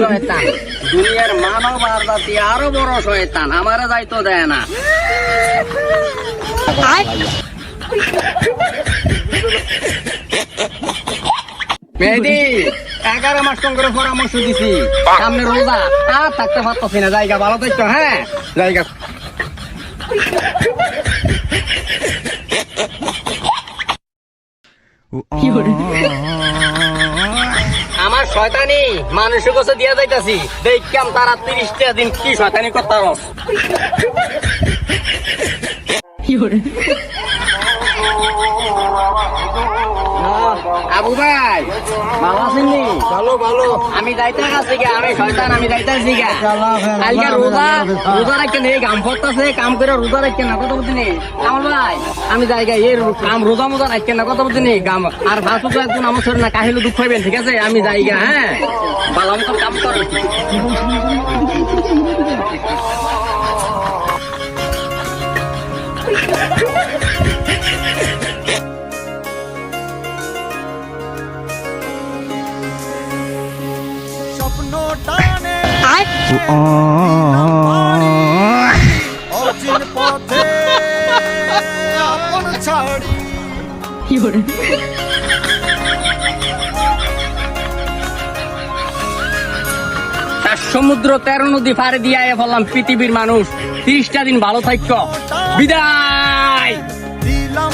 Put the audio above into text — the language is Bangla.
শয়তান, দুনিয়ার মানব আর জাতি আরো বড় শয়তান, আমারে যাইতো দেয় না। মেহেদি 11 মাস করে পরামর্শ দিছি, সামনে রোজা আর থাকতে পারতেছি না, জায়গা ভালো থাকতো। হ্যাঁ জায়গা আমার শয়তানি মানুষের কাছে দিয়া যাইতাছি, দেখলাম তারা 30টা দিন কি শয়তানি করতাম। আবু ভাই ভালো আছেন? ভালো ভালো। আমি যাইতে আছি গা, আমি শয়তান, আমি যাইতেছি গা। কালকে রোজা রোজা রাখেন, এই গাম পড়তাছে, কাম করে রোজা রাখেন না, কত বুঝিনি আমার ভাই। আমি যাইগা এর কাম রোজা মোজা রাখেন না, কত বুঝিনি গাম আর ভাসু তো একজন আমার শরীর না কাহিলে দুঃখ হইবেন, ঠিক আছে? আমি যাইগা, হ্যাঁ ভালো মতো কাম করেন। স্বপ্ন টানে অচিন পথে আপন ছাড়ি। সমুদ্র 13 নদী পাড়ে দিয়ে বললাম পৃথিবীর মানুষ 30টা দিন ভালো থাকতো। বিদায়। দিলাম